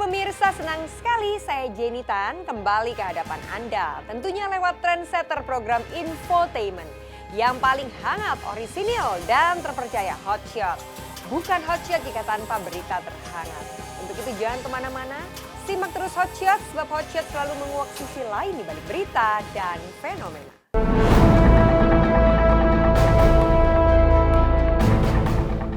pemirsa, senang sekali saya Jenny Tan kembali ke hadapan Anda. Tentunya lewat trendsetter program infotainment yang paling hangat, orisinil, dan terpercaya, Hot Shot. Bukan Hot Shot jika tanpa berita terhangat. Untuk itu jangan kemana-mana, simak terus Hot Shot sebab Hot Shot selalu menguak sisi lain di balik berita dan fenomena.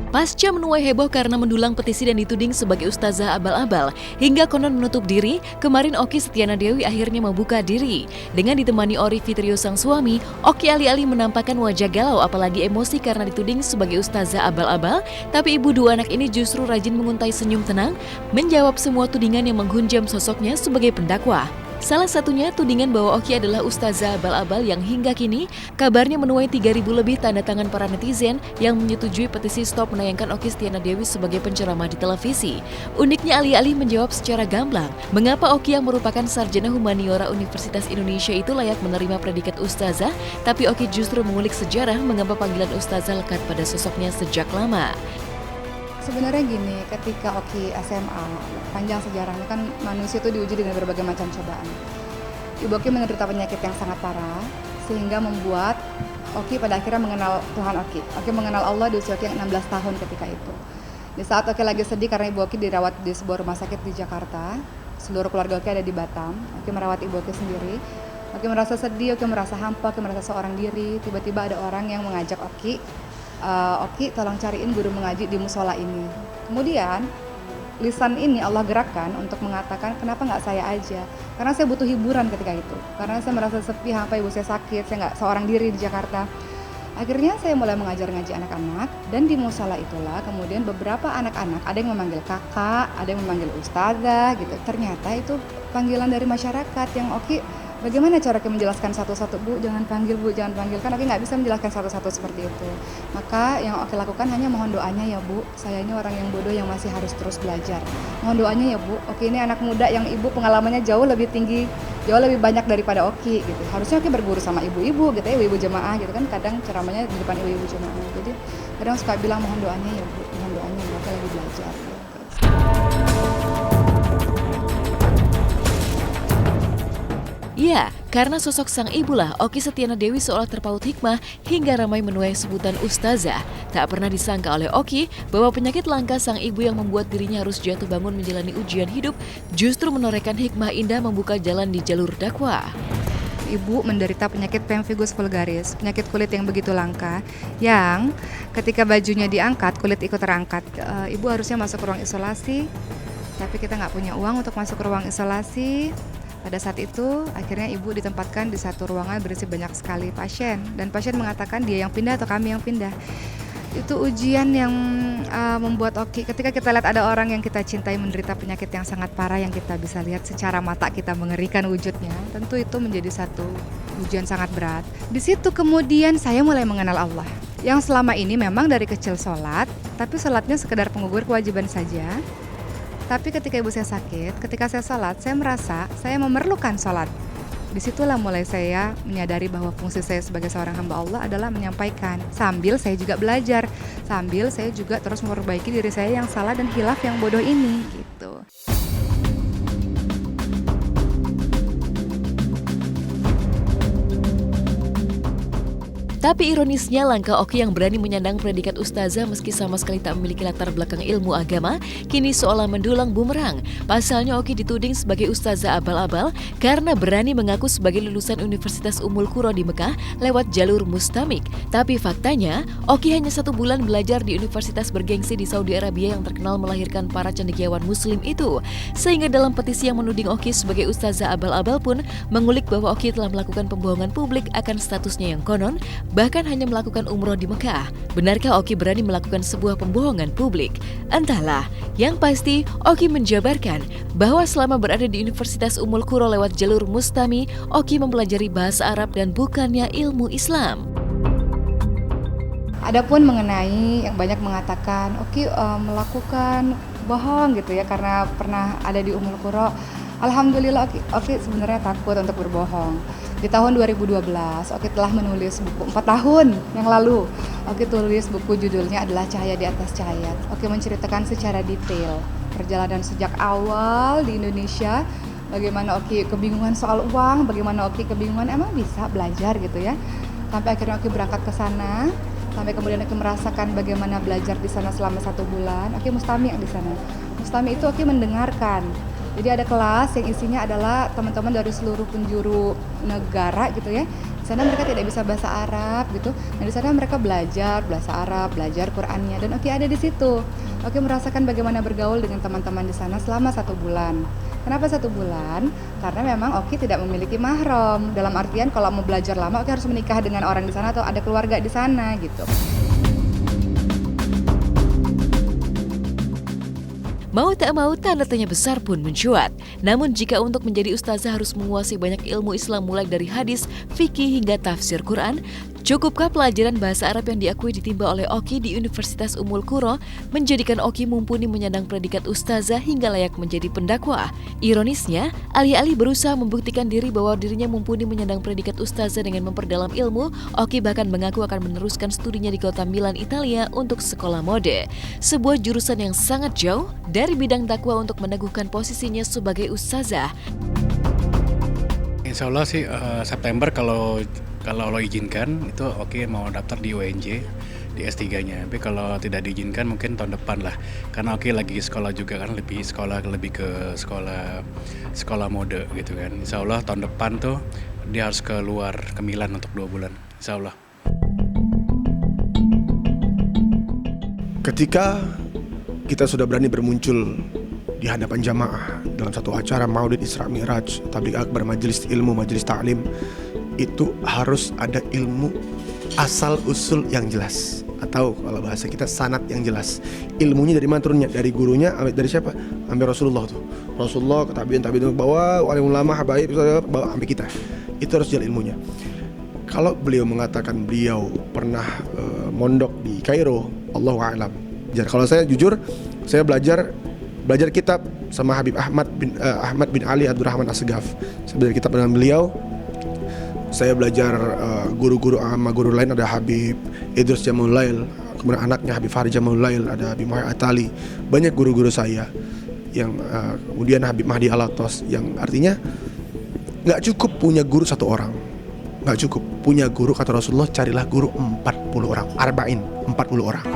Pasca menuai heboh karena mendulang petisi dan dituding sebagai ustazah abal-abal hingga konon menutup diri, kemarin Oki Setiana Dewi akhirnya membuka diri. Dengan ditemani Ori Fitrio sang suami, Oki alih-alih menampakkan wajah galau apalagi emosi karena dituding sebagai ustazah abal-abal, tapi ibu dua anak ini justru rajin menguntai senyum tenang, menjawab semua tudingan yang menghunjam sosoknya sebagai pendakwa. Salah satunya tudingan bahwa Oki adalah ustazah abal-abal yang hingga kini kabarnya menuai 3.000 lebih tanda tangan para netizen yang menyetujui petisi stop menayangkan Oki Setiana Dewi sebagai penceramah di televisi. Uniknya alih-alih menjawab secara gamblang, mengapa Oki yang merupakan sarjana humaniora Universitas Indonesia itu layak menerima predikat ustazah, tapi Oki justru mengulik sejarah mengapa panggilan ustazah lekat pada sosoknya sejak lama. Sebenarnya gini, ketika Oki SMA, panjang sejarahnya kan manusia itu diuji dengan berbagai macam cobaan. Ibu Oki menderita penyakit yang sangat parah, sehingga membuat Oki pada akhirnya mengenal Tuhan Oki. Oki mengenal Allah di usia Oki yang 16 tahun ketika itu. Di saat Oki lagi sedih karena Ibu Oki dirawat di sebuah rumah sakit di Jakarta, seluruh keluarga Oki ada di Batam, Oki merawat Ibu Oki sendiri. Oki merasa sedih, Oki merasa hampa, Oki merasa seorang diri. Tiba-tiba ada orang yang mengajak Oki, Oki tolong cariin guru mengaji di musola ini. Kemudian lisan ini Allah gerakkan untuk mengatakan kenapa nggak saya aja, karena saya butuh hiburan ketika itu, karena saya merasa sepi, hampa, ibu saya sakit, saya nggak seorang diri di Jakarta. Akhirnya saya mulai mengajar ngaji anak-anak, dan di musola itulah kemudian beberapa anak-anak ada yang memanggil kakak, ada yang memanggil ustazah gitu. Ternyata itu panggilan dari masyarakat yang Oki, bagaimana cara Oki menjelaskan satu-satu, Bu, jangan panggil, Bu, jangan panggil. Kan Oki nggak bisa menjelaskan satu-satu seperti itu. Maka yang Oki lakukan hanya mohon doanya ya, Bu. Saya ini orang yang bodoh yang masih harus terus belajar. Mohon doanya ya, Bu. Oki ini anak muda yang ibu pengalamannya jauh lebih tinggi, jauh lebih banyak daripada Oki gitu. Harusnya Oki berguru sama ibu-ibu gitu ya, ibu-ibu jemaah gitu kan. Kadang ceramahnya di depan ibu-ibu jemaah. Jadi kadang suka bilang mohon doanya ya, Bu. Mohon doanya, Oki lagi belajar gitu. Ya, karena sosok sang ibulah Oki Setiana Dewi seolah terpaut hikmah hingga ramai menuai sebutan ustazah. Tak pernah disangka oleh Oki bahwa penyakit langka sang ibu yang membuat dirinya harus jatuh bangun menjalani ujian hidup justru menorehkan hikmah indah membuka jalan di jalur dakwah. Ibu menderita penyakit pemphigus vulgaris, penyakit kulit yang begitu langka, yang ketika bajunya diangkat, kulit ikut terangkat. Ibu harusnya masuk ke ruang isolasi, tapi kita nggak punya uang untuk masuk ke ruang isolasi. Pada saat itu, akhirnya ibu ditempatkan di satu ruangan berisi banyak sekali pasien. Dan pasien mengatakan dia yang pindah atau kami yang pindah. Itu ujian yang membuat Oki, ketika kita lihat ada orang yang kita cintai menderita penyakit yang sangat parah, yang kita bisa lihat secara mata kita mengerikan wujudnya, tentu itu menjadi satu ujian sangat berat. Di situ kemudian saya mulai mengenal Allah. Yang selama ini memang dari kecil sholat, tapi sholatnya sekedar penggugur kewajiban saja. Tapi ketika ibu saya sakit, ketika saya sholat, saya merasa saya memerlukan sholat. Disitulah mulai saya menyadari bahwa fungsi saya sebagai seorang hamba Allah adalah menyampaikan. Sambil saya juga belajar, sambil saya juga terus memperbaiki diri saya yang salah dan khilaf yang bodoh ini gitu. Tapi ironisnya langkah Oki yang berani menyandang predikat ustazah meski sama sekali tak memiliki latar belakang ilmu agama, kini seolah mendulang bumerang. Pasalnya Oki dituding sebagai ustazah abal-abal karena berani mengaku sebagai lulusan Universitas Ummul Qura di Mekah lewat jalur mustamik. Tapi faktanya, Oki hanya 1 bulan belajar di universitas bergengsi di Saudi Arabia yang terkenal melahirkan para cendekiawan muslim itu. Sehingga dalam petisi yang menuding Oki sebagai ustazah abal-abal pun mengulik bahwa Oki telah melakukan pembohongan publik akan statusnya yang konon, bahkan hanya melakukan umroh di Mekah. Benarkah Oki berani melakukan sebuah pembohongan publik? Entahlah, yang pasti Oki menjabarkan bahwa selama berada di Universitas Ummul Qura lewat jalur mustami, Oki mempelajari bahasa Arab dan bukannya ilmu Islam. Adapun mengenai yang banyak mengatakan Oki melakukan bohong gitu ya karena pernah ada di Ummul Qura. Alhamdulillah Oki sebenarnya takut untuk berbohong. Di tahun 2012, Oki telah menulis buku 4 tahun yang lalu. Oki tulis buku judulnya adalah Cahaya di Atas Cahaya. Oki menceritakan secara detail perjalanan sejak awal di Indonesia, bagaimana Oki kebingungan soal uang, bagaimana Oki kebingungan emang bisa belajar gitu ya. Sampai akhirnya Oki berangkat ke sana, sampai kemudian Oki merasakan bagaimana belajar di sana selama 1 bulan. Oki mustami di sana. Mustami itu Oki mendengarkan. Jadi ada kelas yang isinya adalah teman-teman dari seluruh penjuru negara gitu ya. Di sana mereka tidak bisa bahasa Arab gitu. Nah di sana mereka belajar bahasa Arab, belajar Qur'annya, dan Oki ada di situ. Oki merasakan bagaimana bergaul dengan teman-teman di sana selama 1 bulan. Kenapa 1 bulan? Karena memang Oki tidak memiliki mahram. Dalam artian kalau mau belajar lama Oki harus menikah dengan orang di sana atau ada keluarga di sana gitu. Mau tak mau tanda tanya besar pun mencuat. Namun jika untuk menjadi ustazah harus menguasai banyak ilmu Islam mulai dari hadis, fikih hingga tafsir Quran, cukupkah pelajaran bahasa Arab yang diakui ditimba oleh Oki di Universitas Ummul Qura menjadikan Oki mumpuni menyandang predikat ustazah hingga layak menjadi pendakwah? Ironisnya, alih-alih berusaha membuktikan diri bahwa dirinya mumpuni menyandang predikat ustazah dengan memperdalam ilmu, Oki bahkan mengaku akan meneruskan studinya di kota Milan, Italia untuk sekolah mode. Sebuah jurusan yang sangat jauh dari bidang dakwah untuk meneguhkan posisinya sebagai ustazah. Insya Allah sih September kalau Allah izinkan itu Oki mau daftar di UNJ di S3-nya. Tapi kalau tidak diizinkan mungkin tahun depan lah. Karena Oki lagi sekolah juga kan, lebih ke sekolah mode gitu kan. Insya Allah tahun depan tuh dia harus keluar ke Milan untuk 2 bulan. Insya Allah. Ketika kita sudah berani bermuncul di hadapan jamaah dalam satu acara Maulid Isra Mi'raj, tabligh akbar, majelis ilmu, majelis ta'lim, itu harus ada ilmu asal usul yang jelas, atau kalau bahasa kita sanad yang jelas. Ilmunya dari mana turunnya? Dari gurunya, dari siapa? Ambil Rasulullah tuh. Rasulullah, tabi'in bawa, wali ulama, habaib, bawa sampai kita. Itu harus jalan ilmunya. Kalau beliau mengatakan beliau pernah mondok di Kairo, Allahu a'lam. Kalau saya jujur, saya belajar kitab sama Habib Ahmad bin Ali Abdurrahman As-Segaf. Saya belajar kitab dengan beliau. Saya belajar guru-guru sama guru lain, ada Habib Idrus Jamul Lail, kemudian anaknya Habib Fahri Jamul Lail, ada Habib Muhammad Atali. Banyak guru-guru saya yang kemudian Habib Mahdi Alatos, yang artinya nggak cukup punya guru 1 orang, nggak cukup punya guru. Kata Rasulullah, carilah guru 40 orang, arba'in, 40 orang.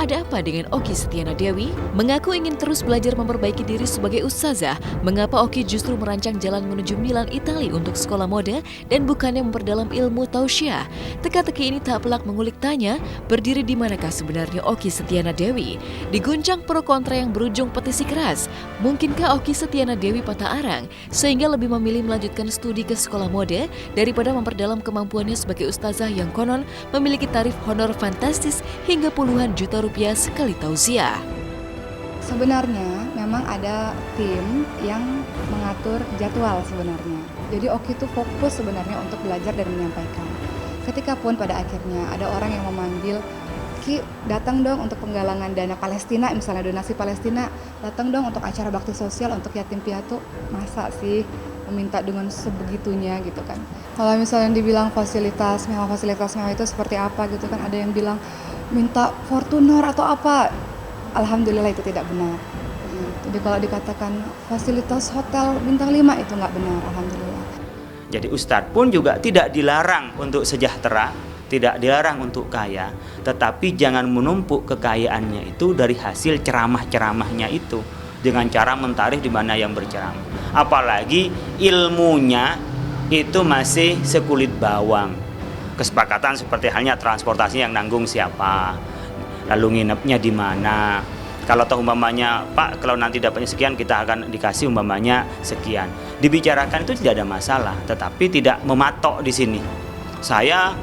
Ada apa dengan Oki Setiana Dewi? Mengaku ingin terus belajar memperbaiki diri sebagai ustazah. Mengapa Oki justru merancang jalan menuju Milan, Italia untuk sekolah mode dan bukannya memperdalam ilmu tausiah? Teka-teki ini tak pelak mengulik tanya, berdiri di manakah sebenarnya Oki Setiana Dewi? Diguncang pro kontra yang berujung petisi keras. Mungkinkah Oki Setiana Dewi patah arang sehingga lebih memilih melanjutkan studi ke sekolah mode daripada memperdalam kemampuannya sebagai ustazah yang konon memiliki tarif honor fantastis hingga puluhan juta rupiah sekali tausiah? Sebenarnya memang ada tim yang mengatur jadwal sebenarnya. Jadi Oki itu fokus sebenarnya untuk belajar dan menyampaikan. Ketika pun pada akhirnya ada orang yang memanggil, Ki datang dong untuk penggalangan dana Palestina, misalnya donasi Palestina, datang dong untuk acara bakti sosial untuk yatim piatu. Masa sih meminta dengan sebegitunya gitu kan? Kalau misalnya dibilang fasilitas mewah itu seperti apa gitu kan? Ada yang bilang minta Fortuner atau apa. Alhamdulillah itu tidak benar. Jadi kalau dikatakan fasilitas hotel bintang 5 itu nggak benar, alhamdulillah. Jadi ustadz pun juga tidak dilarang untuk sejahtera, tidak dilarang untuk kaya, tetapi jangan menumpuk kekayaannya itu dari hasil ceramah-ceramahnya itu dengan cara mentarif di mana yang berceramah. Apalagi ilmunya itu masih sekulit bawang. Kesepakatan seperti halnya transportasi yang nanggung siapa, lalu nginepnya di mana. Kalau toh umpamanya, Pak, kalau nanti dapatnya sekian kita akan dikasih umpamanya sekian. Dibicarakan itu tidak ada masalah, tetapi tidak mematok di sini. Saya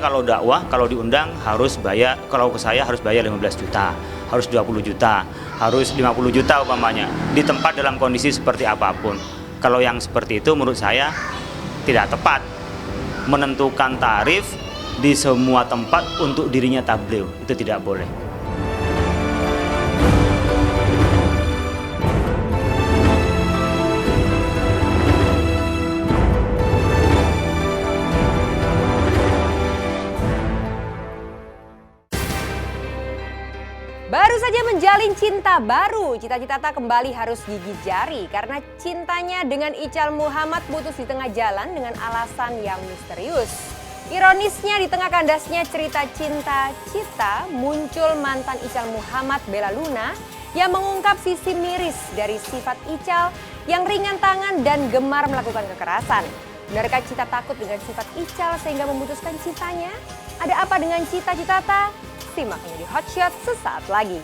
kalau dakwah, kalau diundang harus bayar, kalau ke saya harus bayar 15 juta, harus 20 juta, harus 50 juta umpamanya, di tempat dalam kondisi seperti apapun. Kalau yang seperti itu menurut saya tidak tepat menentukan tarif di semua tempat untuk dirinya tabligh, itu tidak boleh. Baru saja menjalin cinta baru, Cita Citata kembali harus gigit jari karena cintanya dengan Ical Muhammad putus di tengah jalan dengan alasan yang misterius. Ironisnya di tengah kandasnya cerita cinta Cita, muncul mantan Ical Muhammad Bella Luna yang mengungkap sisi miris dari sifat Ical yang ringan tangan dan gemar melakukan kekerasan. Benarkah Cita takut dengan sifat Ical sehingga memutuskan cintanya? Ada apa dengan Cita Citata? Simak di Hot Shot sesaat lagi.